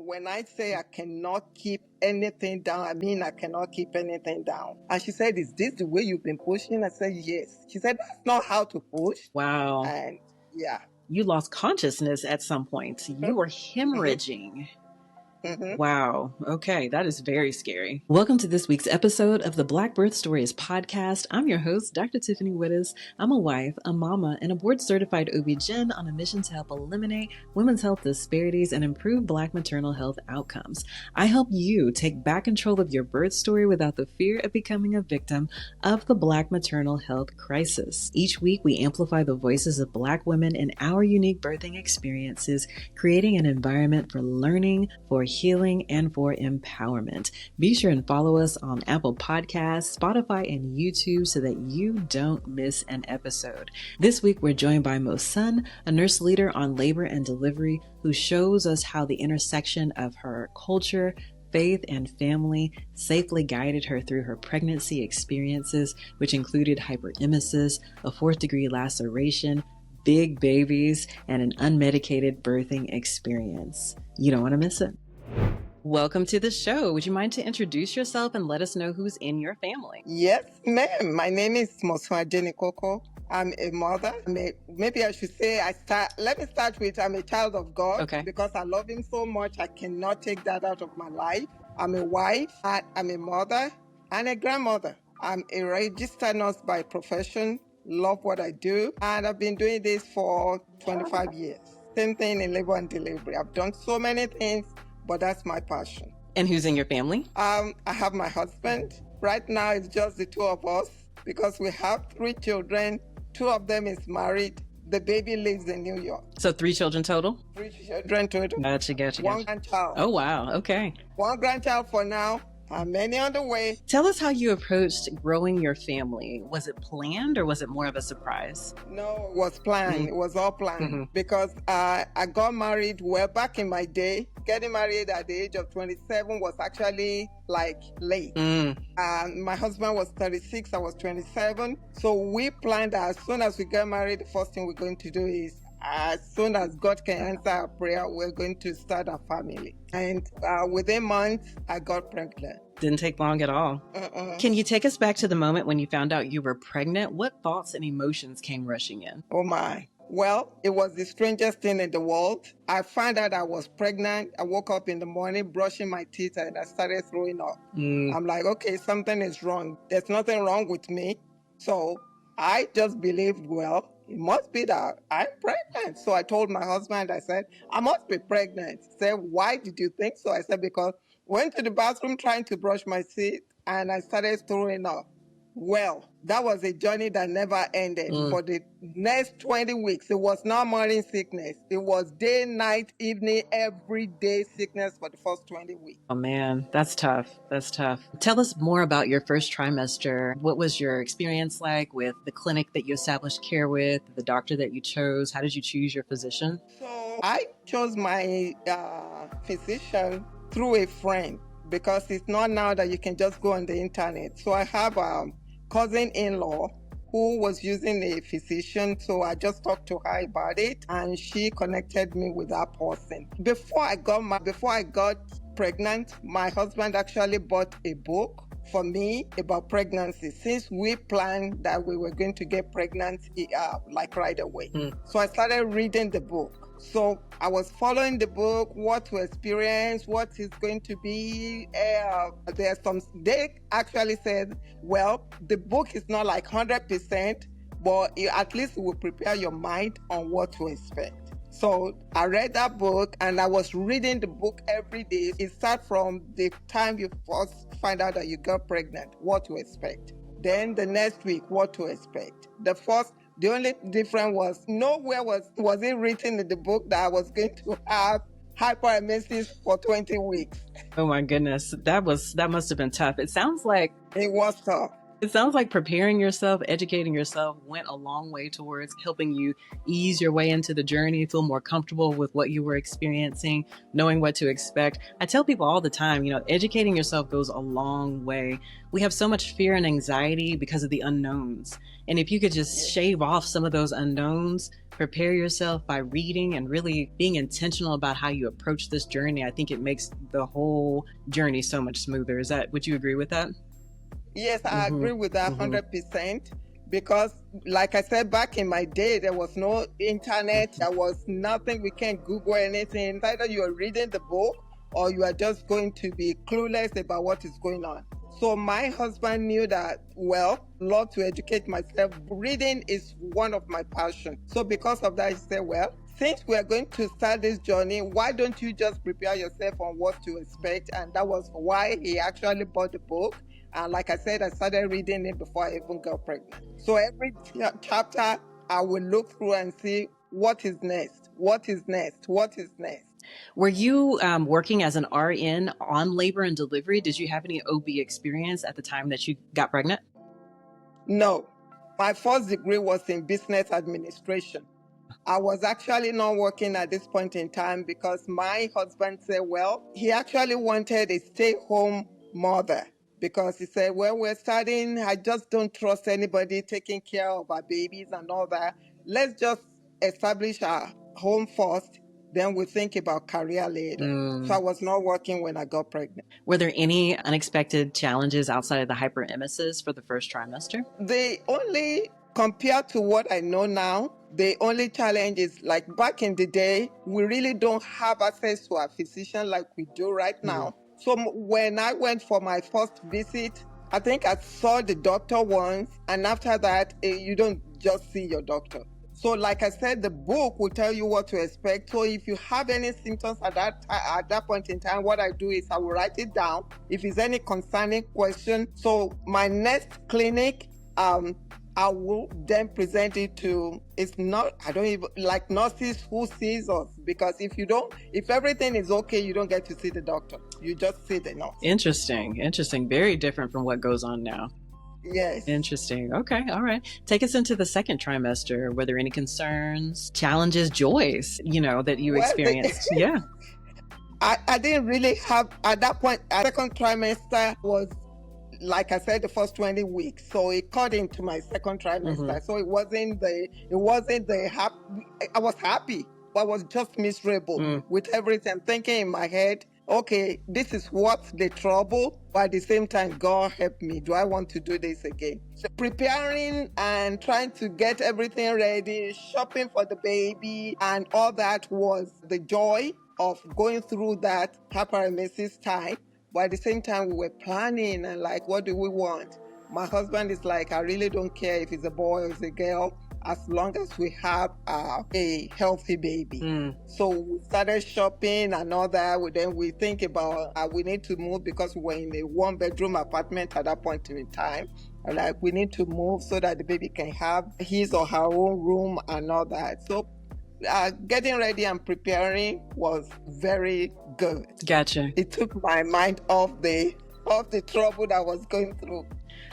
when I say I cannot keep anything down, I mean I cannot keep anything down. And she said, is this the way you've been pushing? I said, yes. She said, that's not how to push. Wow. And yeah. You lost consciousness at some point. You were hemorrhaging. Wow. Okay. That is very scary. Welcome to this week's episode of the Black Birth Stories podcast. I'm your host, Dr. Tiffany Woodus. I'm a wife, a mama, and a board-certified OBGYN on a mission to help eliminate women's health disparities and improve Black maternal health outcomes. I help you take back control of your birth story without the fear of becoming a victim of the Black maternal health crisis. Each week, we amplify the voices of Black women in our unique birthing experiences, creating an environment for learning, for healing, and for empowerment. Be sure and follow us on Apple Podcasts, Spotify, and YouTube so that you don't miss an episode. This week, we're joined by Mosun, a nurse leader on labor and delivery, who shows us how the intersection of her culture, faith, and family safely guided her through her pregnancy experiences, which included hyperemesis, a 4th-degree laceration, big babies, and an unmedicated birthing experience. You don't want to miss it. Welcome to the show. Would you mind to introduce yourself and let us know who's in your family? Yes, ma'am. My name is Mosun Ajenikoko. I'm a mother. Maybe I should say let me start with I'm a child of God. Okay. Because I love him so much, I cannot take that out of my life. I'm a wife, I'm a mother, and a grandmother. I'm a registered nurse by profession, love what I do, and I've been doing this for 25 years. Same thing in labor and delivery. I've done so many things, but that's my passion. And who's in your family? I have my husband. Right now, it's just the two of us because we have 3 children. 2 of them is married. The baby lives in New York. So 3 children total? 3 children total. Gotcha. 1 grandchild. Oh, wow. Okay. 1 grandchild for now. Many on the way. Tell us how you approached growing your family. Was it planned or was it more of a surprise? No, it was planned. It was all planned because I got married well back in my day. Getting married at the age of 27 was actually like late. My husband was 36, I was 27. So we planned that as soon as we get married, the first thing we're going to do is as soon as God can answer our prayer, we're going to start a family. And within months, I got pregnant. Didn't take long at all. Can you take us back to the moment when you found out you were pregnant? What thoughts and emotions came rushing in? Oh my. Well, it was the strangest thing in the world. I found out I was pregnant. I woke up in the morning, brushing my teeth, and I started throwing up. I'm like, okay, something is wrong. There's nothing wrong with me. So I just believed, well, it must be that I'm pregnant. So I told my husband, I said, I must be pregnant. He said, why did you think so? I said, because I went to the bathroom trying to brush my teeth and I started throwing up. Well, that was a journey that never ended. For the next 20 weeks, it was not morning sickness. It was day, night, evening, every day sickness for the first 20 weeks. Oh man, that's tough. That's tough. Tell us more about your first trimester. What was your experience like with the clinic that you established care with, the doctor that you chose? How did you choose your physician? So I chose my physician through a friend because it's not now that you can just go on the internet. So I have cousin-in-law who was using a physician, so I just talked to her about it and she connected me with that person. Before I got pregnant, my husband actually bought a book for me about pregnancy since we planned that we were going to get pregnant like right away. So I started reading the book. So I was following the book, what to experience, what is going to be. They actually said, well, the book is not like 100%, but at least it will prepare your mind on what to expect. So I read that book and I was reading the book every day. It starts from the time you first find out that you got pregnant, what to expect. Then the next week, what to expect. The only difference was nowhere was it written in the book that I was going to have hyperemesis for 20 weeks. Oh my goodness. That must have been tough. It sounds like it was tough. It sounds like preparing yourself, educating yourself went a long way towards helping you ease your way into the journey, feel more comfortable with what you were experiencing, knowing what to expect. I tell people all the time, educating yourself goes a long way. We have so much fear and anxiety because of the unknowns. And if you could just shave off some of those unknowns, prepare yourself by reading and really being intentional about how you approach this journey, I think it makes the whole journey so much smoother. Would you agree with that? Yes, I agree with that 100%, because like I said, back in my day, there was no internet, there was nothing, we can't Google anything. Either you are reading the book or you are just going to be clueless about what is going on. So my husband knew that, love to educate myself. Reading is one of my passions. So because of that, he said, since we are going to start this journey, why don't you just prepare yourself on what to expect? And that was why he actually bought the book. And like I said, I started reading it before I even got pregnant. So every chapter, I will look through and see what is next, what is next, what is next. Were you working as an RN on labor and delivery? Did you have any OB experience at the time that you got pregnant? No. My first degree was in business administration. I was actually not working at this point in time because my husband said, he actually wanted a stay-home mother, because he said, we're starting, I just don't trust anybody taking care of our babies and all that. Let's just establish our home first, then we think about career later. So I was not working when I got pregnant. Were there any unexpected challenges outside of the hyperemesis for the first trimester? Compared to what I know now, the only challenge is, like back in the day, we really don't have access to a physician like we do right now. So when I went for my first visit, I think I saw the doctor once, and after that, you don't just see your doctor. So like I said, the book will tell you what to expect. So if you have any symptoms at that point in time, what I do is I will write it down. If it's any concerning question, so my next clinic, I will then present it to, I don't even like nurses who sees us, because if everything is okay, you don't get to see the doctor. You just see the nurse. Interesting. Very different from what goes on now. Yes. Interesting. Okay. All right. Take us into the second trimester. Were there any concerns, challenges, joys, that you experienced? Yeah. I didn't really have, at that point, second trimester was, like I said, the first 20 weeks. So it cut into my second trimester. So it wasn't the happy, I was happy, but I was just miserable with everything. Thinking in my head, okay, this is what's the trouble, but at the same time, God help me. Do I want to do this again? So preparing and trying to get everything ready, shopping for the baby and all that was the joy of going through that hyperemesis time. But at the same time, we were planning and like, what do we want? My husband is like, I really don't care if it's a boy or it's a girl, as long as we have a healthy baby. So we started shopping and all that. Then we think about, we need to move because we were in a one-bedroom apartment at that point in time. Like, we need to move so that the baby can have his or her own room and all that. So getting ready and preparing was very good. Gotcha. It took my mind off the trouble that I was going through.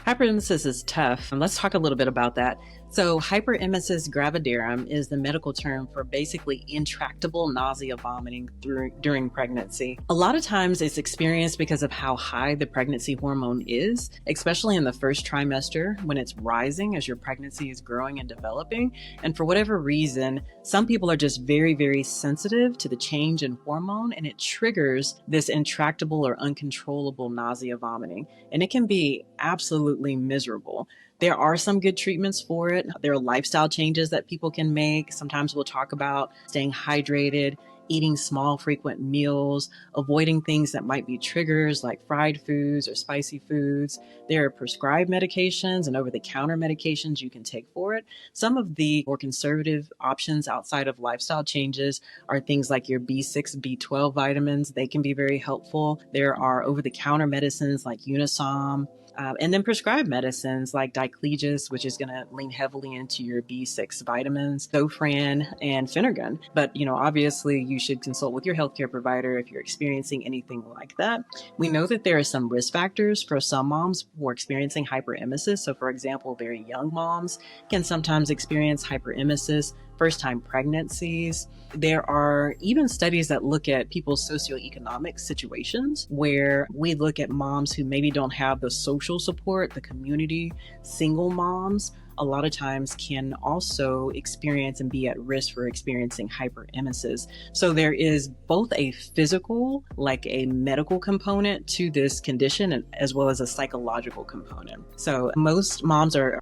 Hyperemesis is tough. Let's talk a little bit about that. So hyperemesis gravidarum is the medical term for basically intractable nausea, vomiting during pregnancy. A lot of times it's experienced because of how high the pregnancy hormone is, especially in the first trimester when it's rising as your pregnancy is growing and developing. And for whatever reason, some people are just very, very sensitive to the change in hormone, and it triggers this intractable or uncontrollable nausea, vomiting. And it can be absolutely miserable. There are some good treatments for it. There are lifestyle changes that people can make. Sometimes we'll talk about staying hydrated, eating small, frequent meals, avoiding things that might be triggers like fried foods or spicy foods. There are prescribed medications and over-the-counter medications you can take for it. Some of the more conservative options outside of lifestyle changes are things like your B6, B12 vitamins. They can be very helpful. There are over-the-counter medicines like Unisom, And then prescribed medicines like diclegis, which is going to lean heavily into your B6 vitamins, Zofran, and Phenergan. But, obviously you should consult with your healthcare provider if you're experiencing anything like that. We know that there are some risk factors for some moms who are experiencing hyperemesis. So, for example, very young moms can sometimes experience hyperemesis, first-time pregnancies. There are even studies that look at people's socioeconomic situations where we look at moms who maybe don't have the social support, the community, single moms, a lot of times can also experience and be at risk for experiencing hyperemesis. So there is both a physical, like a medical component to this condition, as well as a psychological component. So most moms are,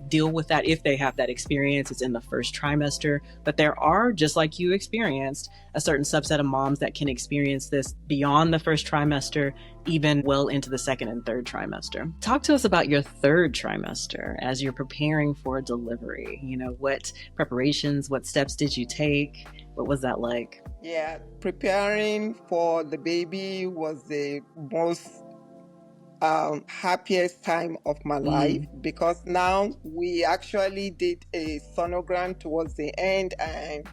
deal with that if they have that experience. It's in the first trimester, but there are, just like you experienced, a certain subset of moms that can experience this beyond the first trimester, even well into the second and third trimester. Talk to us about your third trimester as you're preparing for delivery. What preparations, what steps did you take? What was that like? Yeah, preparing for the baby was the most happiest time of my life, because now we actually did a sonogram towards the end, and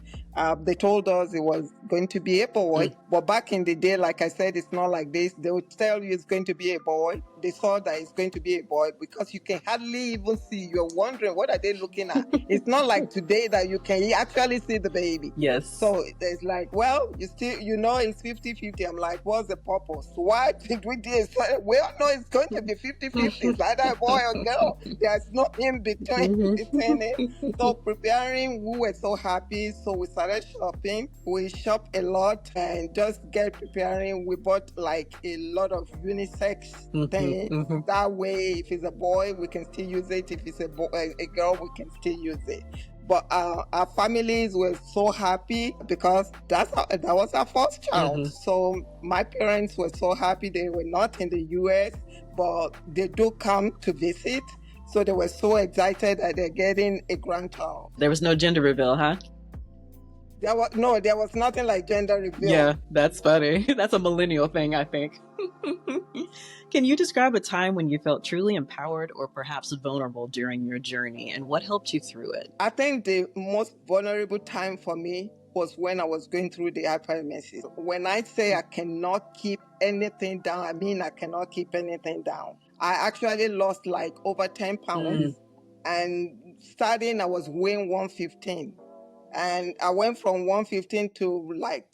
they told us it was going to be a boy. But back in the day, like I said, it's not like this. They would tell you it's going to be a boy. They saw that it's going to be a boy because you can hardly even see. You're wondering, what are they looking at? It's not like today that you can actually see the baby. Yes. So it's like, well, you still, it's 50-50. I'm like, what's the purpose? Why did we do it? We all know it's going to be 50-50. It's either a boy or girl. There's no in between it. So preparing, we were so happy. So we started shopping. We shop a lot and just get preparing. We bought like a lot of unisex things. That way, if it's a boy, we can still use it. If it's a girl, we can still use it. But our families were so happy because that was our first child. So my parents were so happy. They were not in the US, but they do come to visit. So they were so excited that they're getting a grandchild. There was no gender reveal, huh? There was nothing like gender reveal. Yeah, that's funny. That's a millennial thing, I think. Can you describe a time when you felt truly empowered or perhaps vulnerable during your journey, and what helped you through it? I think the most vulnerable time for me was when I was going through the hyperemesis. When I say I cannot keep anything down, I mean I cannot keep anything down. I actually lost like over 10 pounds. And starting, I was weighing 115. And I went from 115 to like,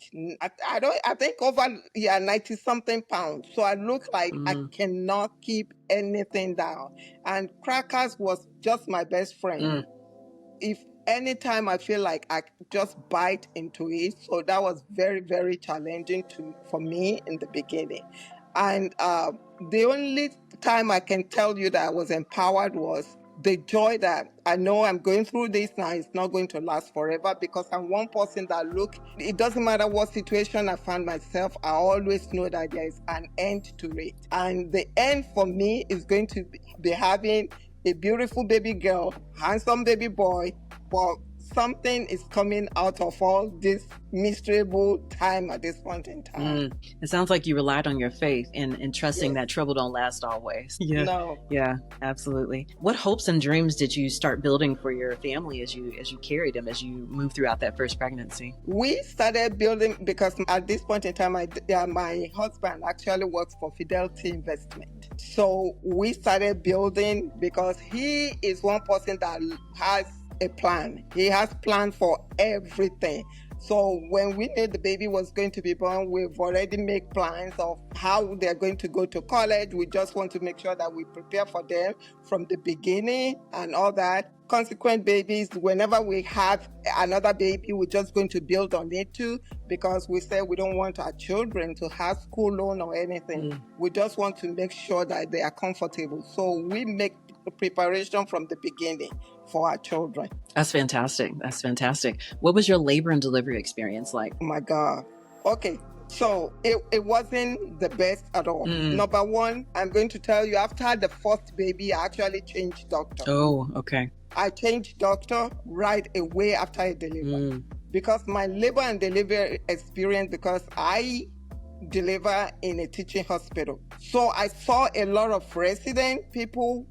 I think over 90 something pounds. So I look like I cannot keep anything down. And crackers was just my best friend. If anytime I feel like I just bite into it. So that was very, very challenging for me in the beginning. And the only time I can tell you that I was empowered was the joy that I know I'm going through this now. It's not going to last forever, because I'm one person that it doesn't matter what situation I find myself, I always know that there is an end to it. And the end for me is going to be having a beautiful baby girl, handsome baby boy, but something is coming out of all this miserable time at this point in time. It sounds like you relied on your faith and trusting that trouble don't last always. Yeah. No. Yeah, absolutely. What hopes and dreams did you start building for your family as you carried them, as you moved throughout that first pregnancy? We started building because at this point in time, my husband actually works for Fidelity Investment. So we started building because he is one person that has a plan. He has planned for everything. So when we knew the baby was going to be born, we've already made plans of how they're going to go to college. We just want to make sure that we prepare for them from the beginning and all that. Consequent babies, whenever we have another baby, we're just going to build on it too, because we say we don't want our children to have school loan or anything. We just want to make sure that they are comfortable. So we make preparation from the beginning for our children. That's fantastic. That's fantastic. What was your labor and delivery experience like? Oh my God. Okay. So it wasn't the best at all. Number one, I'm going to tell you, after the first baby, I actually changed doctor. Oh, okay. I changed doctor right away after I delivered. Because my labor and delivery experience, because I deliver in a teaching hospital. So I saw a lot of resident people,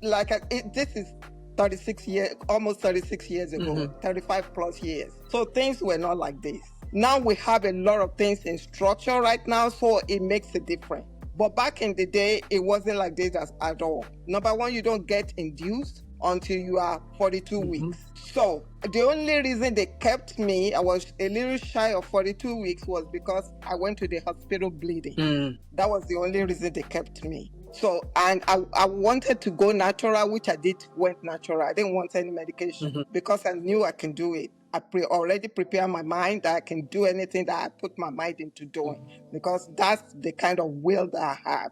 this is 36 years, almost 36 years ago, 35 plus years. So things were not like this. Now we have a lot of things in structure right now, so it makes a difference. But back in the day, it wasn't like this at all. Number one, you don't get induced until you are 42 weeks. So the only reason they kept me, I was a little shy of 42 weeks, was because I went to the hospital bleeding. That was the only reason they kept me. So, and I wanted to go natural, which I went natural. I didn't want any medication because I knew I can do it. I already prepared my mind that I can do anything that I put my mind into doing, because that's the kind of will that I have.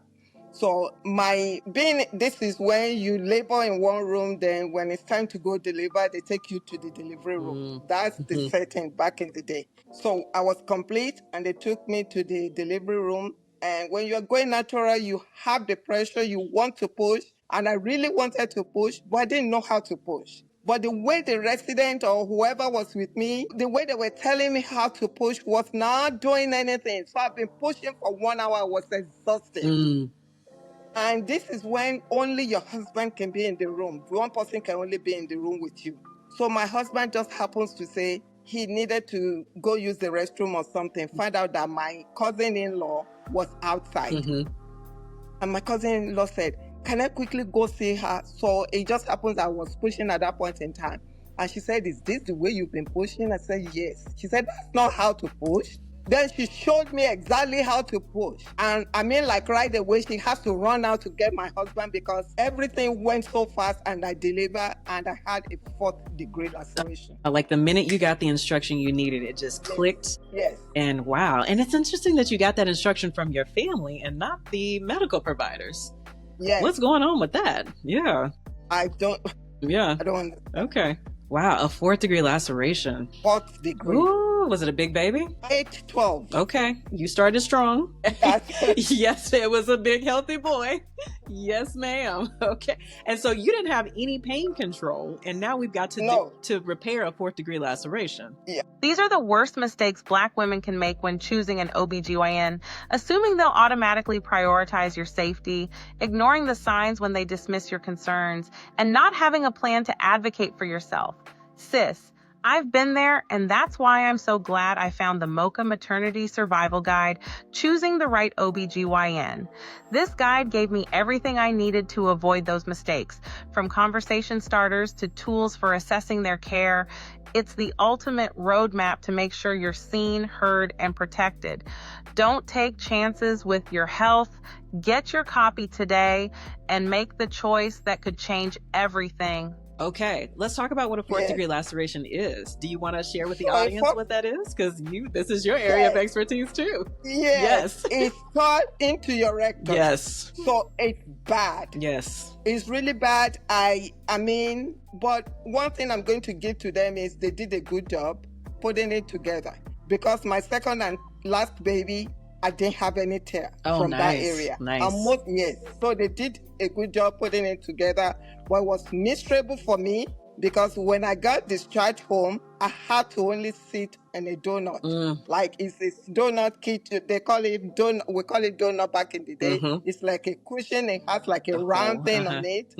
So this is when you labor in one room, then when it's time to go deliver, they take you to the delivery room. That's the setting back in the day. So I was complete and they took me to the delivery room. And when you're going natural, you have the pressure, you want to push. And I really wanted to push, but I didn't know how to push. But the way the resident or whoever was with me, the way they were telling me how to push was not doing anything. So I've been pushing for 1 hour. I was exhausted. And this is when only your husband can be in the room. One person can only be in the room with you. So my husband just happens to say he needed to go use the restroom or something, find out that my cousin-in-law was outside. And my cousin-in-law said, can I quickly go see her? So it just happens I was pushing at that point in time. And she said, is this the way you've been pushing? I said, yes. She said, that's not how to push. Then she showed me exactly how to push. And I mean, like right away, she has to run out to get my husband because everything went so fast and I delivered and I had a 4th degree laceration. Like the minute you got the instruction you needed, it just clicked. Yes. And wow. And it's interesting that you got that instruction from your family and not the medical providers. Yes. What's going on with that? Yeah. I don't. Okay. Wow. A 4th degree laceration. 4th degree. Ooh. Was it a big baby? 8-12. Okay. You started strong. Yes, it was a big, healthy boy. Yes, ma'am. Okay. And so you didn't have any pain control. And now we've got to repair a 4th degree laceration. Yeah. These are the worst mistakes Black women can make when choosing an OBGYN, assuming they'll automatically prioritize your safety, ignoring the signs when they dismiss your concerns, and not having a plan to advocate for yourself. Sis, I've been there, and that's why I'm so glad I found the Mocha Maternity Survival Guide, Choosing the Right OBGYN. This guide gave me everything I needed to avoid those mistakes, from conversation starters to tools for assessing their care. It's the ultimate roadmap to make sure you're seen, heard, and protected. Don't take chances with your health. Get your copy today and make the choice that could change everything. Okay, let's talk about what a 4th degree laceration is. Do you want to share with the audience what that is? Because this is your area of expertise too. Yes. It's cut into your rectum. Yes. So it's bad. Yes. It's really bad. I mean, but one thing I'm going to give to them is they did a good job putting it together. Because my second and last baby, I didn't have any tear from that area. Nice. So they did a good job putting it together. But it was miserable for me because when I got discharged home, I had to only sit in a donut. Like it's a donut kit. They call it donut. We call it donut back in the day. It's like a cushion. It has like a round thing on it.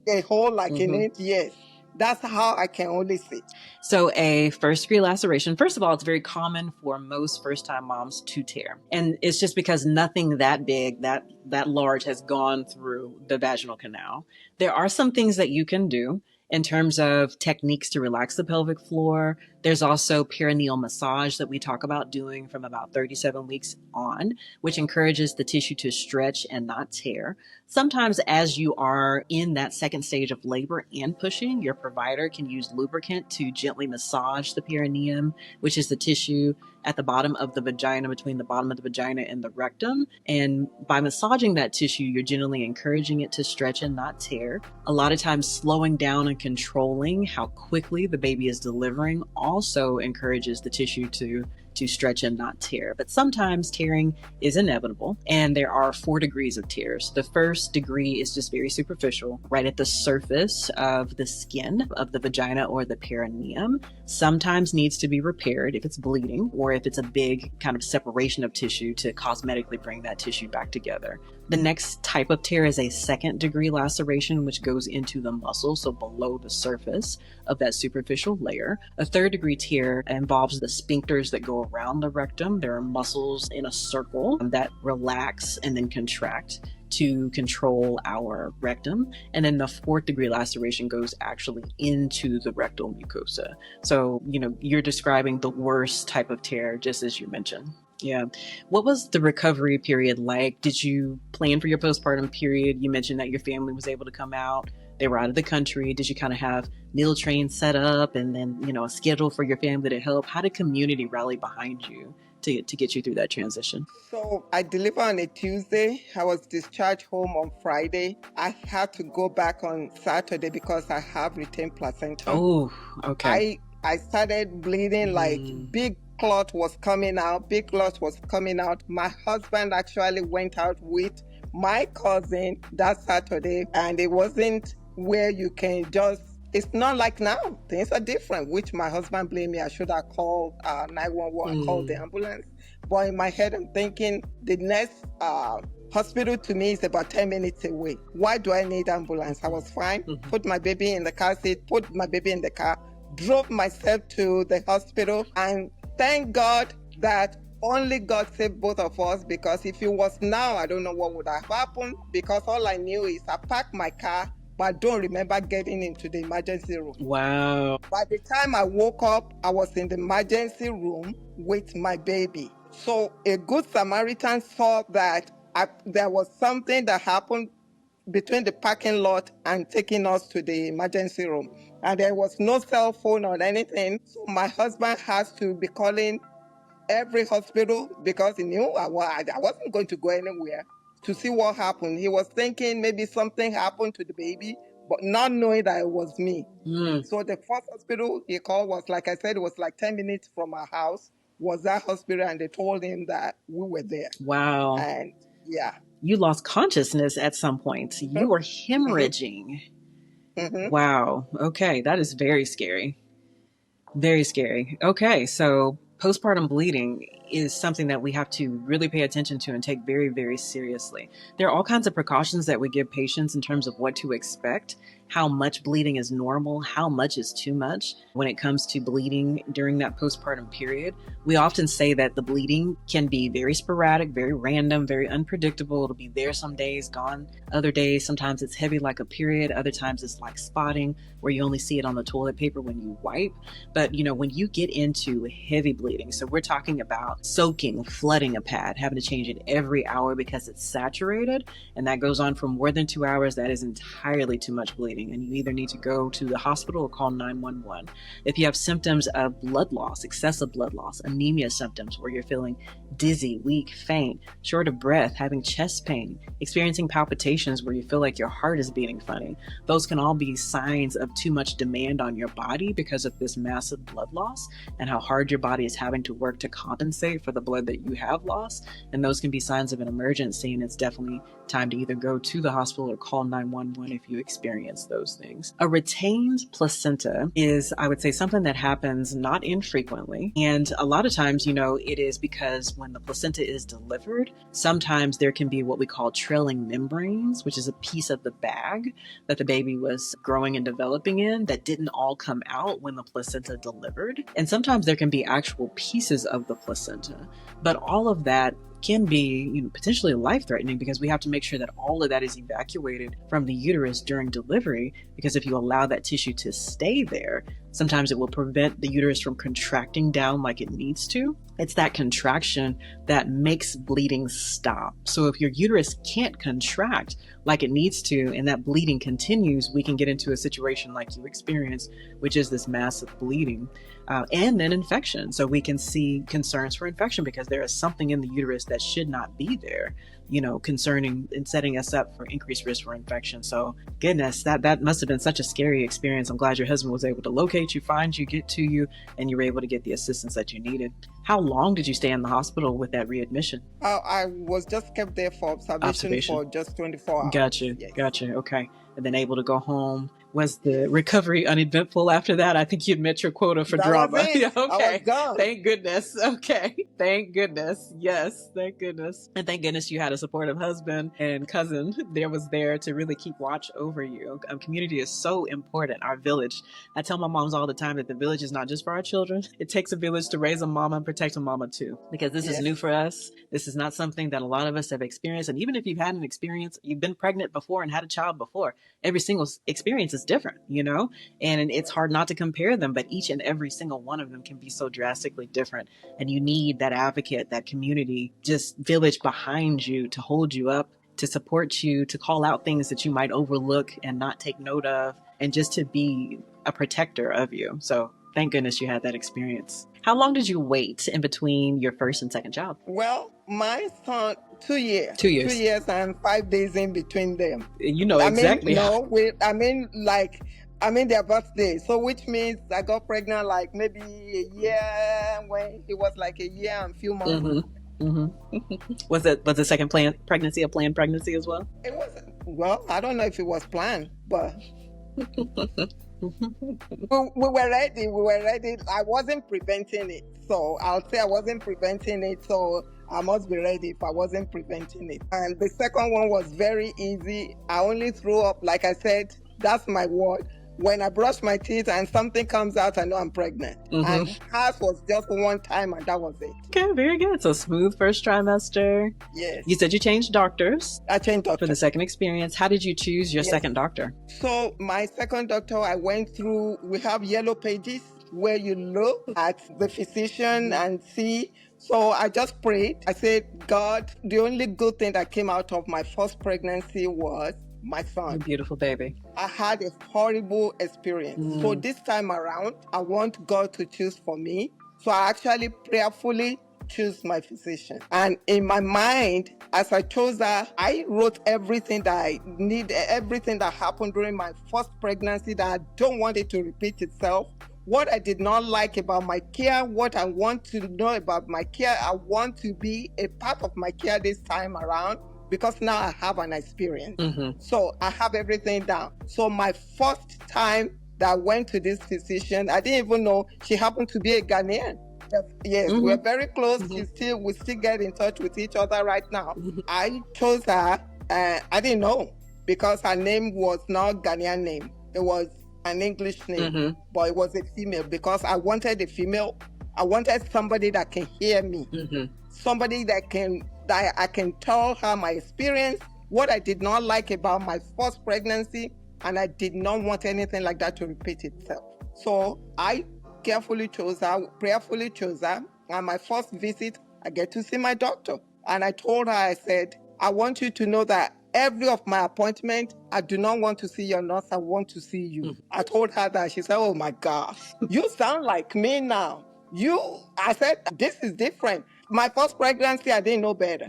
A hole like in it. Yes. That's how I can only see. So a 1st degree laceration, first of all, it's very common for most first-time moms to tear. And it's just because nothing that big, that large has gone through the vaginal canal. There are some things that you can do in terms of techniques to relax the pelvic floor. There's also perineal massage that we talk about doing from about 37 weeks on, which encourages the tissue to stretch and not tear. Sometimes as you are in that second stage of labor and pushing, your provider can use lubricant to gently massage the perineum, which is the tissue at the bottom of the vagina, between the bottom of the vagina and the rectum. And by massaging that tissue, you're generally encouraging it to stretch and not tear. A lot of times slowing down and controlling how quickly the baby is delivering also encourages the tissue to to stretch and not tear. But sometimes tearing is inevitable, and there are 4 degrees of tears. The first degree is just very superficial, right at the surface of the skin of the vagina or the perineum. Sometimes needs to be repaired if it's bleeding or if it's a big kind of separation of tissue to cosmetically bring that tissue back together. The next type of tear is a 2nd degree laceration, which goes into the muscle, so below the surface of that superficial layer. A 3rd degree tear involves the sphincters that go around the rectum. There are muscles in a circle that relax and then contract to control our rectum. And then the 4th degree laceration goes actually into the rectal mucosa. So, you're describing the worst type of tear, just as you mentioned. Yeah. What was the recovery period like? Did you plan for your postpartum period? You mentioned that your family was able to come out. They were out of the country. Did you kind of have meal trains set up and then, a schedule for your family to help? How did community rally behind you to get you through that transition? So I delivered on a Tuesday. I was discharged home on Friday. I had to go back on Saturday because I have retained placenta. Oh, okay. I started bleeding like big clot was coming out. My husband actually went out with my cousin that Saturday, and it wasn't where you can just, it's not like now. Things are different, which my husband blamed me. I should have called 911, called the ambulance. But in my head, I'm thinking the next hospital to me is about 10 minutes away. Why do I need ambulance? I was fine. Put my baby in the car seat, put my baby in the car, drove myself to the hospital, and thank God that only God saved both of us, because if it was now, I don't know what would have happened, because all I knew is I parked my car, but I don't remember getting into the emergency room. Wow. By the time I woke up, I was in the emergency room with my baby. So a good Samaritan saw that there was something that happened between the parking lot and taking us to the emergency room. And there was no cell phone or anything. So my husband has to be calling every hospital because he knew I wasn't going to go anywhere to see what happened. He was thinking maybe something happened to the baby, but not knowing that it was me. So the first hospital he called was, like I said, it was like 10 minutes from our house, was that hospital, and they told him that we were there. Wow. And yeah. You lost consciousness at some point. You were hemorrhaging. Wow. Okay. That is very scary. Very scary. Okay. So postpartum bleeding is something that we have to really pay attention to and take very, very seriously. There are all kinds of precautions that we give patients in terms of what to expect, how much bleeding is normal, how much is too much when it comes to bleeding during that postpartum period. We often say that the bleeding can be very sporadic, very random, very unpredictable. It'll be there some days, gone other days. Sometimes it's heavy like a period. Other times it's like spotting, where you only see it on the toilet paper when you wipe. But when you get into heavy bleeding, so we're talking about soaking, flooding a pad, having to change it every hour because it's saturated, and that goes on for more than 2 hours, that is entirely too much bleeding, and you either need to go to the hospital or call 911. If you have symptoms of blood loss, excessive blood loss, anemia symptoms where you're feeling dizzy, weak, faint, short of breath, having chest pain, experiencing palpitations where you feel like your heart is beating funny, those can all be signs of too much demand on your body because of this massive blood loss and how hard your body is having to work to compensate for the blood that you have lost. And those can be signs of an emergency, and it's definitely time to either go to the hospital or call 911 if you experience those things. A retained placenta is, I would say, something that happens not infrequently. And a lot of times, it is because when the placenta is delivered, sometimes there can be what we call trailing membranes, which is a piece of the bag that the baby was growing and developing in that didn't all come out when the placenta delivered. And sometimes there can be actual pieces of the placenta, but all of that can be potentially life-threatening, because we have to make sure that all of that is evacuated from the uterus during delivery, because if you allow that tissue to stay there, sometimes it will prevent the uterus from contracting down like it needs to. It's that contraction that makes bleeding stop. So if your uterus can't contract like it needs to, and that bleeding continues, we can get into a situation like you experienced, which is this massive bleeding and then infection. So we can see concerns for infection because there is something in the uterus barriers that should not be there, you know, concerning and setting us up for increased risk for infection. So goodness, that must have been such a scary experience. I'm glad your husband was able to locate you, find you, get to you, and you were able to get the assistance that you needed. How long did you stay in the hospital with that readmission? I was just kept there for observation. For just 24 hours. Gotcha. Yes. Gotcha. Okay. And then able to go home. Was the recovery uneventful after that? I think you'd met your quota for drama. Yeah, okay. I was gone. Thank goodness. Okay. Thank goodness. Yes. Thank goodness. And thank goodness you had a supportive husband and cousin was there to really keep watch over you. Community is so important. Our village. I tell my moms all the time that the village is not just for our children. It takes a village to raise a mama and protect a mama too. Because this is new for us. This is not something that a lot of us have experienced. And even if you've had an experience, you've been pregnant before and had a child before, every single experience is different, you know, and it's hard not to compare them, but each and every single one of them can be so drastically different. And you need that advocate, that community, just village behind you to hold you up, to support you, to call out things that you might overlook and not take note of, and just to be a protector of you. So thank goodness you had that experience. How long did you wait in between your first and second child? Well, my son, 2 years. 2 years. 2 years and 5 days in between them. You know exactly. I mean their birthday. So which means I got pregnant like maybe a year when he was like a year and a few months. Mm-hmm. Mm-hmm. Was the second pregnancy a planned pregnancy as well? It wasn't. Well, I don't know if it was planned, but we were ready. I wasn't preventing it. So I'll say I wasn't preventing it. So I must be ready if I wasn't preventing it. And the second one was very easy. I only threw up, like I said, that's my word. When I brush my teeth and something comes out, I know I'm pregnant. Mm-hmm. And hers was just one time and that was it. Okay, very good. So smooth first trimester. Yes. You said you changed doctors. I changed doctors. For the second experience. How did you choose your second doctor? So my second doctor, I went through, we have yellow pages where you look at the physician and see. So I just prayed. I said, God, the only good thing that came out of my first pregnancy was my son. A beautiful baby. I had a horrible experience. So this time around, I want God to choose for me. So I actually prayerfully choose my physician. And in my mind, as I chose her, I wrote everything that I need, everything that happened during my first pregnancy that I don't want it to repeat itself. What I did not like about my care, what I want to know about my care, I want to be a part of my care this time around. Because now I have an experience. Mm-hmm. So I have everything down. So my first time that I went to this physician, I didn't even know she happened to be a Ghanaian. Yes, we're very close. We still get in touch with each other right now. I chose her. I didn't know because her name was not Ghanaian name. It was an English name, but it was a female because I wanted a female. I wanted somebody that can hear me, somebody that I can tell her my experience, what I did not like about my first pregnancy, and I did not want anything like that to repeat itself. So I carefully chose her, prayerfully chose her, and my first visit, I get to see my doctor. And I told her, I said, I want you to know that every of my appointment, I do not want to see your nurse, I want to see you. I told her that. She said, oh my gosh, you sound like me now. I said, this is different. My first pregnancy, I didn't know better.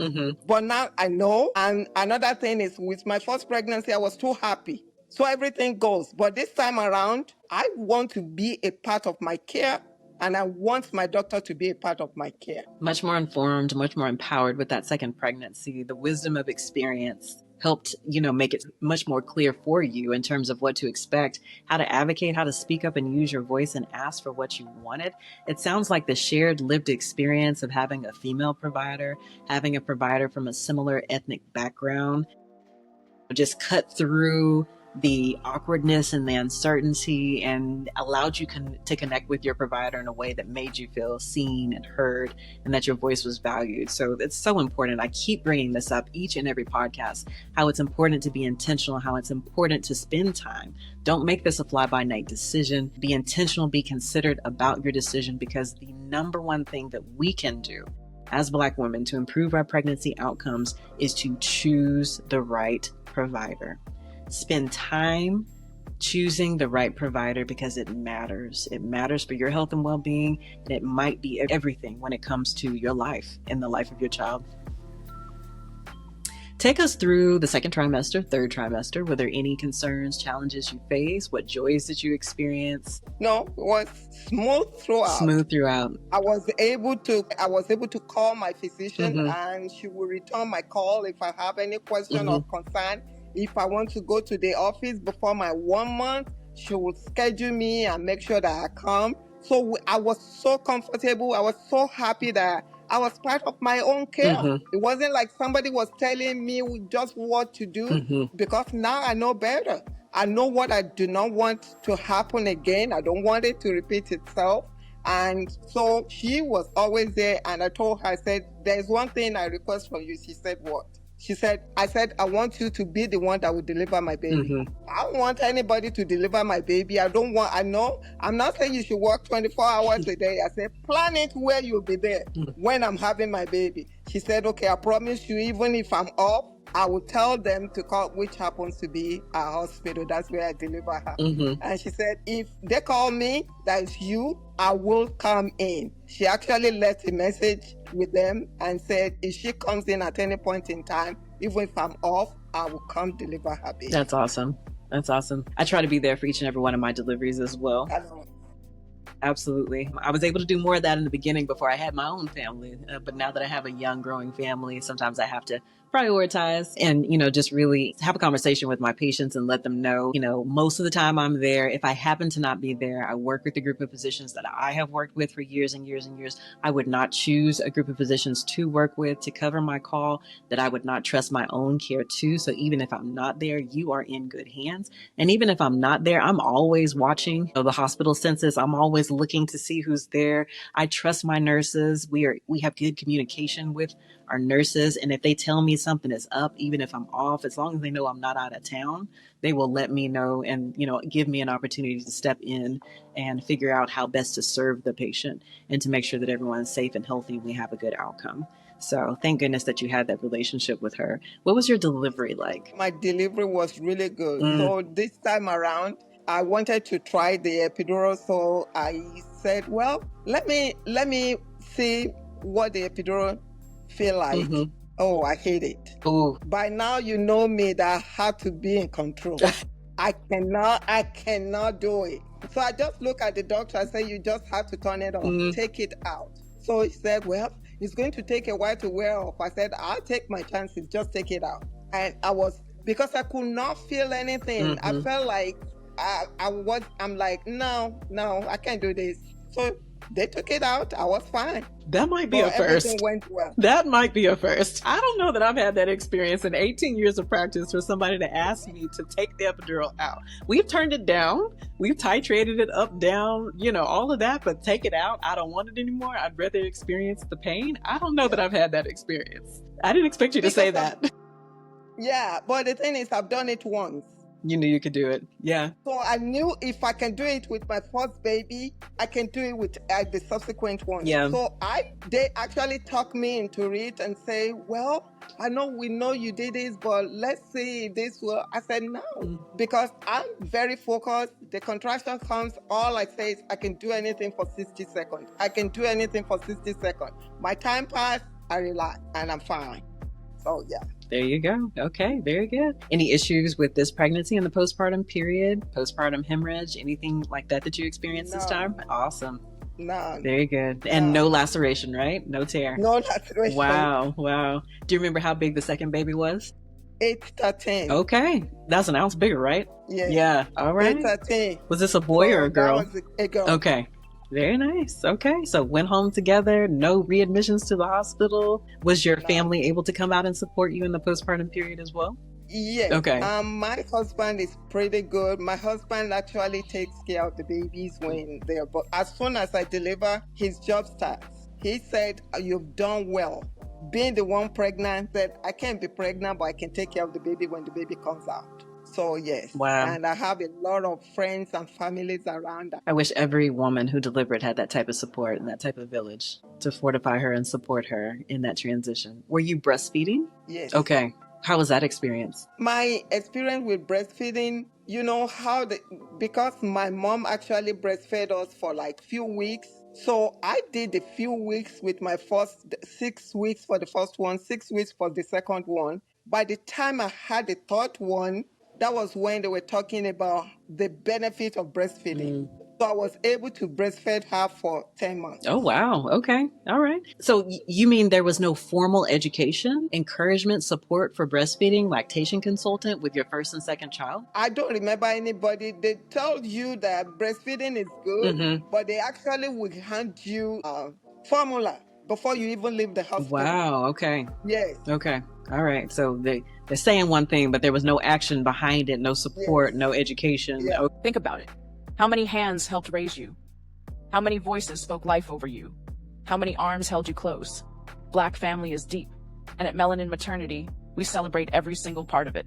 But now I know. And another thing is with my first pregnancy, I was too happy. So everything goes. But this time around, I want to be a part of my care. And I want my doctor to be a part of my care. Much more informed, much more empowered with that second pregnancy. The wisdom of experience helped, make it much more clear for you in terms of what to expect, how to advocate, how to speak up and use your voice and ask for what you wanted. It sounds like the shared lived experience of having a female provider, having a provider from a similar ethnic background, just cut through the awkwardness and the uncertainty and allowed you to connect with your provider in a way that made you feel seen and heard and that your voice was valued. So it's so important. I keep bringing this up each and every podcast, how it's important to be intentional, how it's important to spend time. Don't make this a fly-by-night decision. Be intentional, be considered about your decision, because the number one thing that we can do as Black women to improve our pregnancy outcomes is to choose the right provider. Spend time choosing the right provider because it matters. It matters for your health and well-being, and it might be everything when it comes to your life and the life of your child. Take us through the second trimester, third trimester. Were there any concerns, challenges you faced? What joys did you experience? No, it was smooth throughout. Smooth throughout. I was able to call my physician, and she will return my call if I have any question or concern. If I want to go to the office before my 1 month, she will schedule me and make sure that I come. So I was so comfortable. I was so happy that I was part of my own care. It wasn't like somebody was telling me just what to do, because now I know better. I know what I do not want to happen again. I don't want it to repeat itself. And so she was always there, and I told her, I said, there's one thing I request from you. She said, what? I said, I want you to be the one that will deliver my baby. I don't want anybody to deliver my baby. I'm not saying you should work 24 hours a day. I said, plan it where you'll be there when I'm having my baby. She said, okay, I promise you, even if I'm off, I will tell them to call, which happens to be our hospital. That's where I deliver her. And she said, if they call me, that is you, I will come in. She actually left a message with them and said, if she comes in at any point in time, even if I'm off, I will come deliver her baby. That's awesome. That's awesome. I try to be there for each and every one of my deliveries as well. I know. Absolutely. I was able to do more of that in the beginning before I had my own family. But now that I have a young growing family, sometimes I have to prioritize and, just really have a conversation with my patients and let them know, most of the time I'm there. If I happen to not be there, I work with a group of physicians that I have worked with for years and years and years. I would not choose a group of physicians to work with to cover my call that I would not trust my own care to. So even if I'm not there, you are in good hands. And even if I'm not there, I'm always watching the hospital census. I'm always looking to see who's there. I trust my nurses. We have good communication with our nurses. And if they tell me something is up, even if I'm off, as long as they know I'm not out of town, they will let me know and, give me an opportunity to step in and figure out how best to serve the patient and to make sure that everyone's safe and healthy and we have a good outcome. So thank goodness that you had that relationship with her. What was your delivery like? My delivery was really good. So this time around, I wanted to try the epidural. So I said, well, let me see what the epidural feel like. Oh, I hate it. Ooh. By now, you know me that I have to be in control. I cannot do it. So I just look at the doctor and say, you just have to turn it on, take it out. So he said, well, it's going to take a while to wear off. I said, I'll take my chances, just take it out. And because I could not feel anything. I felt like I'm like, no, I can't do this. So they took it out. I was fine. That might be a first. Everything went well. That might be a first. I don't know that I've had that experience in 18 years of practice for somebody to ask me to take the epidural out. We've turned it down. We've titrated it up, down, all of that, but take it out. I don't want it anymore. I'd rather experience the pain. I don't know that I've had that experience. I didn't expect you to say that. Yeah, but the thing is, I've done it once. You knew you could do it. Yeah. So I knew if I can do it with my first baby, I can do it with the subsequent one. Yeah. So they actually talk me into it and say, well, we know you did this, but let's see if this will. I said no, because I'm very focused. The contraction comes, all I say is I can do anything for 60 seconds. I can do anything for 60 seconds. My time passed, I relax, and I'm fine. So yeah. There you go. Okay, very good. Any issues with this pregnancy in the postpartum period? Postpartum hemorrhage? Anything like that you experienced this time? Awesome. None. Very good. And no laceration, right? No tear. No laceration. Wow. Do you remember how big the second baby was? 8-13. Okay. That's an ounce bigger, right? Yeah. Yeah. All right. 8-13. Was this a boy or a girl? That was a girl. Okay. Very nice. Okay. So went home together, no readmissions to the hospital. Was your family able to come out and support you in the postpartum period as well? Yes. Okay. My husband is pretty good. My husband actually takes care of the babies when they're born. As soon as I deliver, his job starts. He said, you've done well. Being the one pregnant, said, I can't be pregnant, but I can take care of the baby when the baby comes out. So yes. Wow. And I have a lot of friends and families around that. I wish every woman who delivered had that type of support and that type of village to fortify her and support her in that transition. Were you breastfeeding? Yes. Okay. How was that experience? My experience with breastfeeding, because my mom actually breastfed us for like few weeks. So I did a few weeks with my first 6 weeks for the first one, 6 weeks for the second one. By the time I had the third one, that was when they were talking about the benefit of breastfeeding. So I was able to breastfeed her for 10 months. Oh, wow. Okay. All right. So you mean there was no formal education, encouragement, support for breastfeeding, lactation consultant with your first and second child? I don't remember anybody. They told you that breastfeeding is good, but they actually will hand you a formula before you even leave the hospital. Wow. Okay. Yes. Okay. All right. So they're saying one thing, but there was no action behind it, no support, no education. Yeah. Think about it. How many hands helped raise you? How many voices spoke life over you? How many arms held you close? Black family is deep, and at Melanin Maternity, we celebrate every single part of it.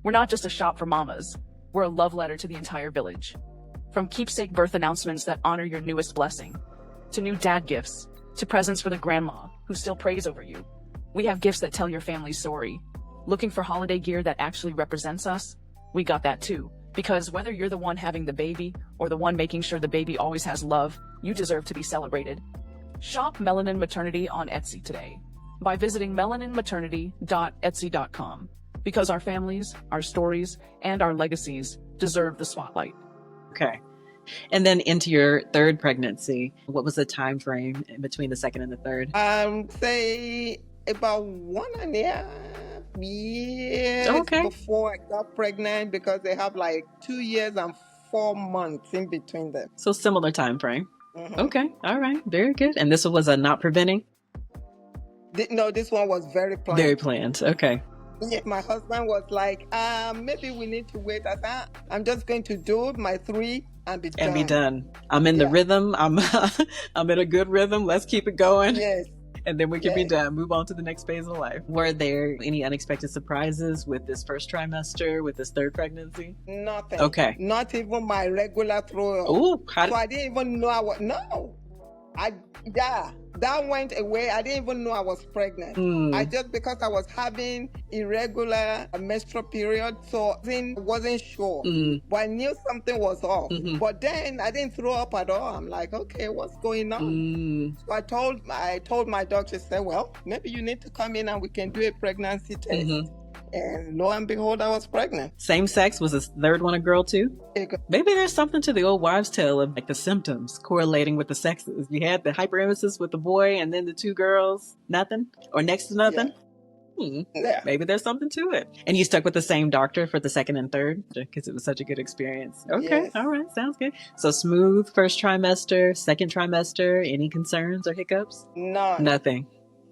We're not just a shop for mamas. We're a love letter to the entire village. From keepsake birth announcements that honor your newest blessing, to new dad gifts, to presents for the grandma who still prays over you. We have gifts that tell your family's story. Looking for holiday gear that actually represents us? We got that too. Because whether you're the one having the baby or the one making sure the baby always has love, you deserve to be celebrated. Shop Melanin Maternity on Etsy today by visiting melaninmaternity.etsy.com. Because our families, our stories, and our legacies deserve the spotlight. Okay. And then into your third pregnancy, what was the time frame in between the second and the third? Say about 1.5 years before I got pregnant, because they have like 2 years and 4 months in between them. So similar time frame. Okay. All right. Very good. And this was a not preventing? No, this one was very planned. Very planned. Okay. Yeah, my husband was like, maybe we need to wait. I said, I'm just going to do my 3 and be done. I'm in the rhythm. I'm in a good rhythm. Let's keep it going. Yes. And then we can be done. Move on to the next phase of life. Were there any unexpected surprises with this first trimester, with this third pregnancy? Nothing. Okay. Not even my regular throw. Ooh. So I didn't even know that went away. I didn't even know I was pregnant. Because I was having irregular menstrual period, so I wasn't sure. But I knew something was off. But then I didn't throw up at all. I'm like, okay, what's going on? So I told my doctor, said, well, maybe you need to come in and we can do a pregnancy test. And lo and behold, I was pregnant. Same sex? Was this third one a girl too? Maybe there's something to the old wives' tale of like the symptoms correlating with the sexes. You had the hyperemesis with the boy and then the 2 girls, nothing? Or next to nothing? Maybe there's something to it. And you stuck with the same doctor for the second and third because it was such a good experience. Okay. All right. Sounds good. So smooth first trimester, second trimester, any concerns or hiccups? No. Nothing.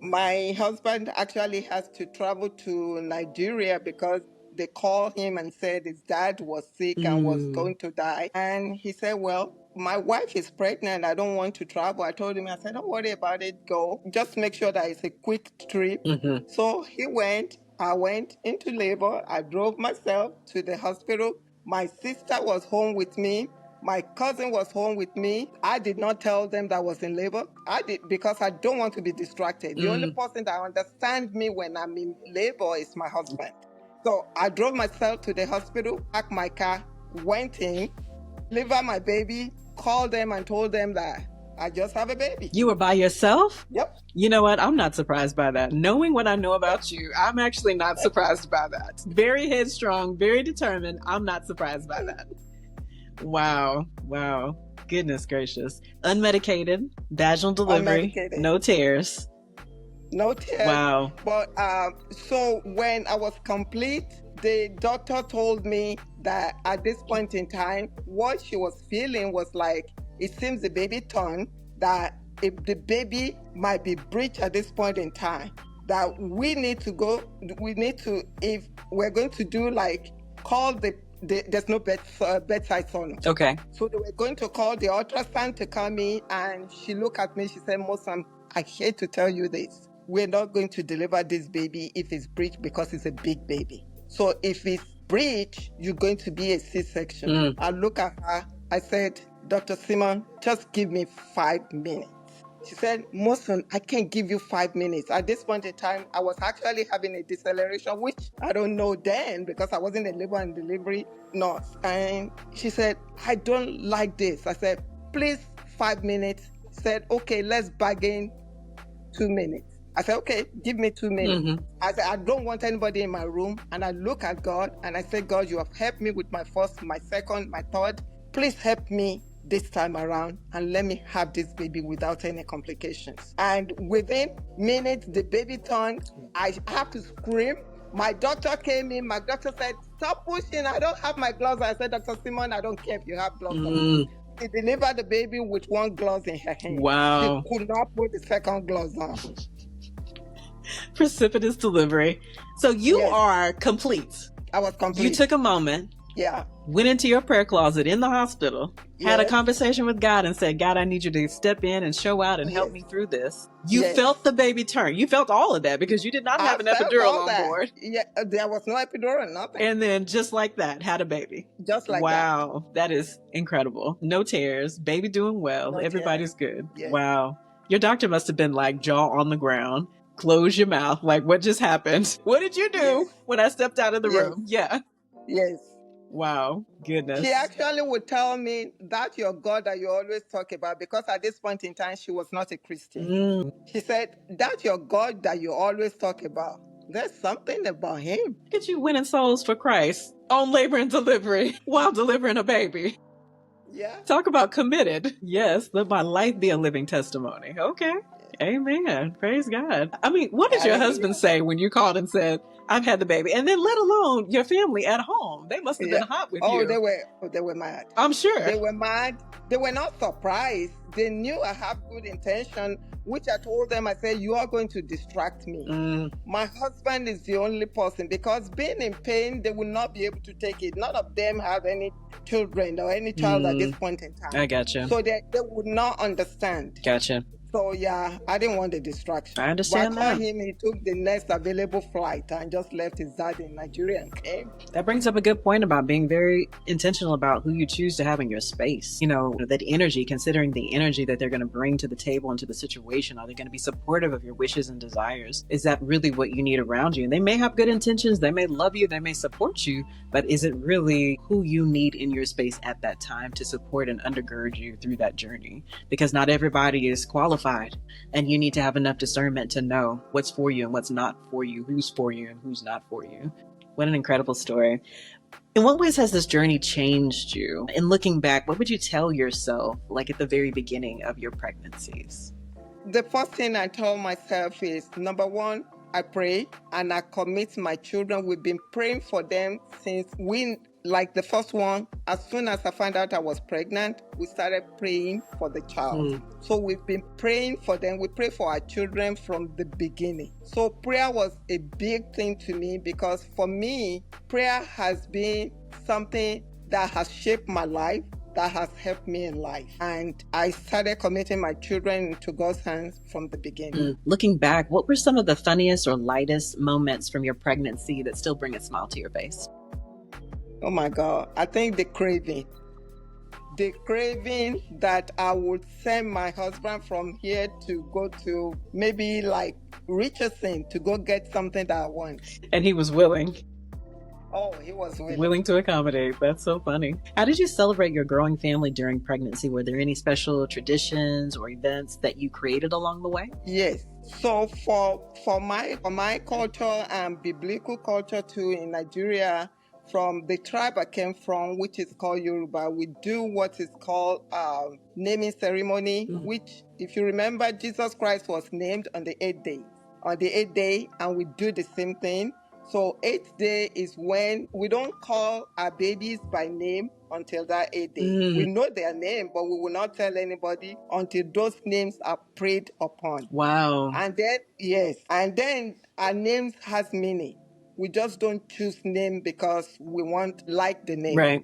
My husband actually has to travel to Nigeria because they called him and said his dad was sick and was going to die. And he said, well, my wife is pregnant. I don't want to travel. I told him, I said, don't worry about it. Go. Just make sure that it's a quick trip. So he went. I went into labor. I drove myself to the hospital. My sister was home with me. My cousin was home with me. I did not tell them that I was in labor. I did because I don't want to be distracted. The only person that understands me when I'm in labor is my husband. So I drove myself to the hospital, parked my car, went in, delivered my baby, called them and told them that I just have a baby. You were by yourself? Yep. You know what? I'm not surprised by that. Knowing what I know about you, I'm actually not surprised by that. Very headstrong, very determined. I'm not surprised by that. Wow. Goodness gracious. Unmedicated, vaginal delivery, no tears. No tears. Wow. But so when I was complete, the doctor told me that at this point in time, what she was feeling was like, it seems the baby turned, that if the baby might be breached at this point in time, that if we're going to do call there's no bedside sonogram. Okay. So they were going to call the ultrasound to come in, and she looked at me, she said, Mosun, I hate to tell you this. We're not going to deliver this baby if it's breached because it's a big baby. So if it's breached, you're going to be a C-section. I look at her, I said, Dr. Simon, just give me 5 minutes. She said, Mosun, I can't give you 5 minutes. At this point in time, I was actually having a deceleration, which I don't know then because I wasn't a labor and delivery nurse. And she said, I don't like this. I said, please, 5 minutes. Said, okay, let's bargain 2 minutes. I said, okay, give me 2 minutes. Mm-hmm. I said, I don't want anybody in my room. And I look at God and I said, God, you have helped me with my first, my second, my third. Please help me this time around and let me have this baby without any complications. And within minutes, the baby turned. I have to scream. My doctor came in. My doctor said, stop pushing. I don't have my gloves. I said, Dr. Simon, I don't care if you have gloves on. She delivered the baby with one glove in her hand. Wow. She could not put the second glove on. Precipitous delivery. So you are complete. I was complete. You took a moment. Yeah. Went into your prayer closet in the hospital, had a conversation with God and said, God, I need you to step in and show out and help me through this. You felt the baby turn. You felt all of that because you did not have an epidural on board. Yeah, there was no epidural, nothing. And then just like that, had a baby. Just like that. Wow. That is incredible. No tears, baby doing well. Everybody's good. Wow. Your doctor must have been like jaw on the ground. Close your mouth. Like, what just happened? What did you do when I stepped out of the room? Yeah. Yes. Wow. Goodness. She actually would tell me, that's your God that you always talk about, because at this point in time, she was not a Christian. She said, that's your God that you always talk about. There's something about him. Look at you winning souls for Christ on labor and delivery while delivering a baby. Yeah. Talk about committed. Yes. Let my life be a living testimony. Okay. Amen. Praise God. I mean, what did your husband say when you called and said, I've had the baby? And then let alone your family at home. They must have been hot with you. They were mad. I'm sure. They were mad. They were not surprised. They knew I have good intention, which I told them, I said, you are going to distract me. My husband is the only person, because being in pain, they will not be able to take it. None of them have any children or any child at this point in time. I gotcha. So they would not understand. Gotcha. So yeah, I didn't want the distraction. I understand that. Him, he took the next available flight and just left his dad in Nigeria and came. That brings up a good point about being very intentional about who you choose to have in your space. You know, that energy, considering the energy that they're going to bring to the table and to the situation. Are they going to be supportive of your wishes and desires? Is that really what you need around you? And they may have good intentions. They may love you. They may support you. But is it really who you need in your space at that time to support and undergird you through that journey? Because not everybody is qualified. And you need to have enough discernment to know what's for you and what's not for you, who's for you and who's not for you. What an incredible story. In what ways has this journey changed you? And looking back, what would you tell yourself, like at the very beginning of your pregnancies? The first thing I told myself is, number one, I pray and I commit my children. We've been praying for them since like the first one, as soon as I found out I was pregnant, we started praying for the child. So we've been praying for them. We pray for our children from the beginning. So prayer was a big thing to me, because for me, prayer has been something that has shaped my life, that has helped me in life. And I started committing my children into God's hands from the beginning. Looking back, what were some of the funniest or lightest moments from your pregnancy that still bring a smile to your face? Oh my God, I think the craving that I would send my husband from here to go to maybe like Richardson to go get something that I want. And he was willing. Oh, he was willing to accommodate. That's so funny. How did you celebrate your growing family during pregnancy? Were there any special traditions or events that you created along the way? Yes. So for my culture and biblical culture too in Nigeria, from the tribe I came from, which is called Yoruba, we do what is called naming ceremony, which, if you remember, Jesus Christ was named on the 8th day. On the 8th day, and we do the same thing. So 8th day is when we don't call our babies by name until that 8th day. We know their name, but we will not tell anybody until those names are prayed upon. Wow. And then our names has meaning. We just don't choose name because we like the name. Right.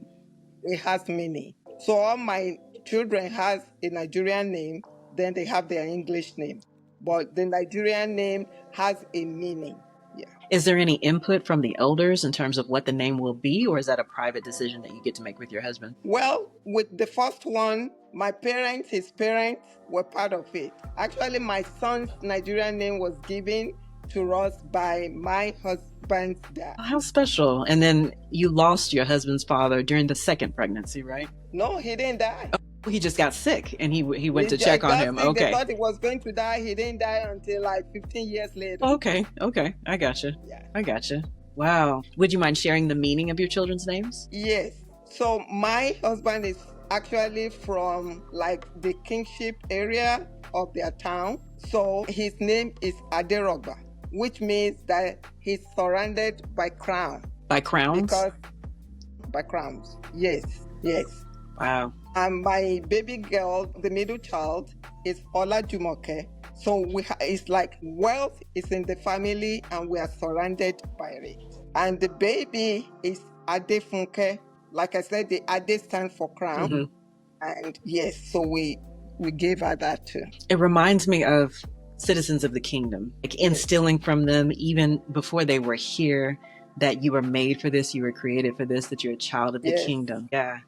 It has meaning. So all my children has a Nigerian name, then they have their English name. But the Nigerian name has a meaning. Yeah. Is there any input from the elders in terms of what the name will be, or is that a private decision that you get to make with your husband? Well, with the first one, my parents, his parents were part of it. Actually, my son's Nigerian name was given to us by my husband's dad. How special. And then you lost your husband's father during the second pregnancy, right? No, he didn't die. He just got sick and he went to check on him. Okay. They thought he was going to die. He didn't die until like 15 years later. Okay. I gotcha. Yeah. I gotcha. Wow. Would you mind sharing the meaning of your children's names? Yes. So my husband is actually from like the kingship area of their town. So his name is Ajenikoko, which means that he's surrounded by crown. By crowns? By crowns. Yes. Wow. And my baby girl, the middle child, is Olajumoke. So it's like wealth is in the family and we are surrounded by it. And the baby is Adefunke. Like I said, the Ade stands for crown. Mm-hmm. And yes, so we gave her that too. It reminds me of citizens of the kingdom, like instilling from them even before they were here that you were made for this, you were created for this, that you're a child of the kingdom. Yeah.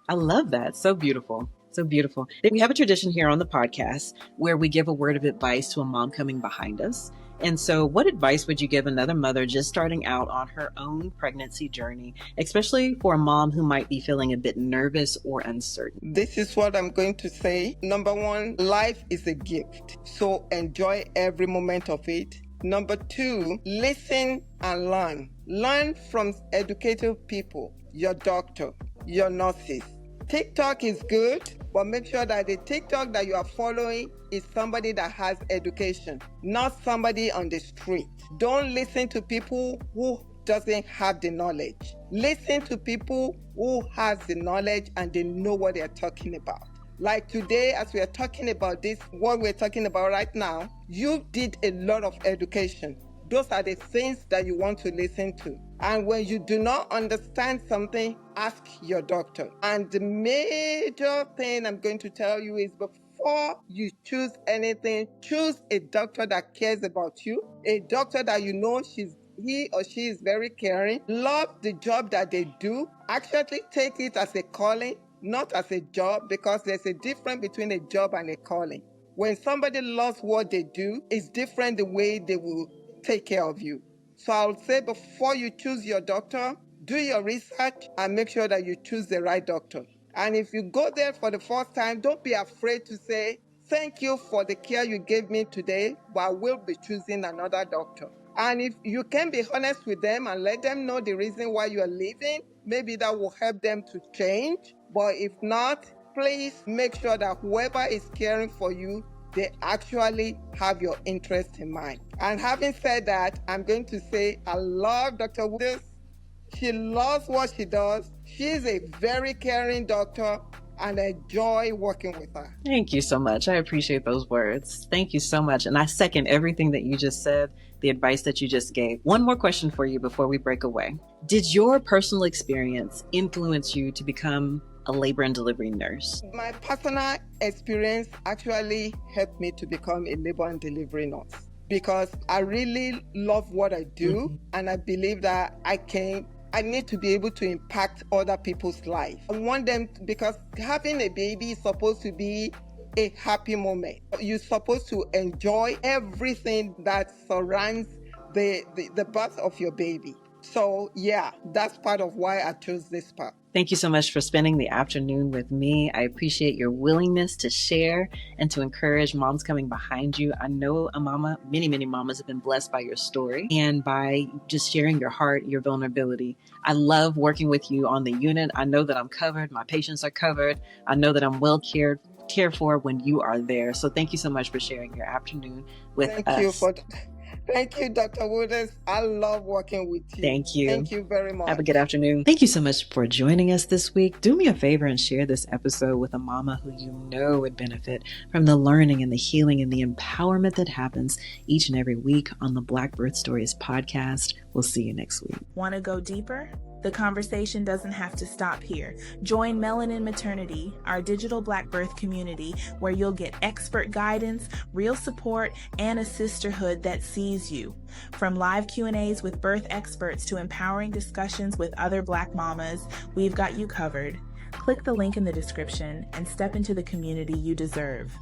I love that. So beautiful. So beautiful. We have a tradition here on the podcast where we give a word of advice to a mom coming behind us. And so what advice would you give another mother just starting out on her own pregnancy journey, especially for a mom who might be feeling a bit nervous or uncertain? This is what I'm going to say. Number one, life is a gift. So enjoy every moment of it. Number two, listen and learn. Learn from educated people, your doctor, your nurses. TikTok is good, but make sure that the TikTok that you are following is somebody that has education, not somebody on the street. Don't listen to people who doesn't have the knowledge. Listen to people who has the knowledge and they know what they're talking about. Like today, as we are talking about this, what we're talking about right now, you did a lot of education. Those are the things that you want to listen to. And when you do not understand something, ask your doctor. And the major thing I'm going to tell you is before you choose anything, choose a doctor that cares about you, a doctor that you know he or she is very caring, love the job that they do, actually take it as a calling, not as a job, because there's a difference between a job and a calling. When somebody loves what they do, it's different the way they will take care of you. So I would say before you choose your doctor, do your research and make sure that you choose the right doctor. And if you go there for the first time, don't be afraid to say, thank you for the care you gave me today, but I will be choosing another doctor. And if you can be honest with them and let them know the reason why you are leaving, maybe that will help them to change. But if not, please make sure that whoever is caring for you, they actually have your interest in mind. And having said that, I'm going to say I love Dr. Woodus. She loves what she does. She's a very caring doctor and I enjoy working with her. Thank you so much. I appreciate those words. Thank you so much. And I second everything that you just said, the advice that you just gave. One more question for you before we break away. Did your personal experience influence you to become a labor and delivery nurse? My personal experience actually helped me to become a labor and delivery nurse because I really love what I do and I believe that I need to be able to impact other people's life. I want them because having a baby is supposed to be a happy moment. You're supposed to enjoy everything that surrounds the birth of your baby. So yeah, that's part of why I chose this path. Thank you so much for spending the afternoon with me. I appreciate your willingness to share and to encourage moms coming behind you. I know many mamas have been blessed by your story and by just sharing your heart, your vulnerability. I love working with you on the unit. I know that I'm covered. My patients are covered. I know that I'm well cared for when you are there. So thank you so much for sharing your afternoon with us. Thank you, Dr. Woodus. I love working with you. Thank you. Thank you very much. Have a good afternoon. Thank you so much for joining us this week. Do me a favor and share this episode with a mama who you know would benefit from the learning and the healing and the empowerment that happens each and every week on the Black Birth Stories podcast. We'll see you next week. Want to go deeper? The conversation doesn't have to stop here. Join Melanin Maternity, our digital Black birth community, where you'll get expert guidance, real support, and a sisterhood that sees you. From live Q&As with birth experts to empowering discussions with other Black mamas, we've got you covered. Click the link in the description and step into the community you deserve.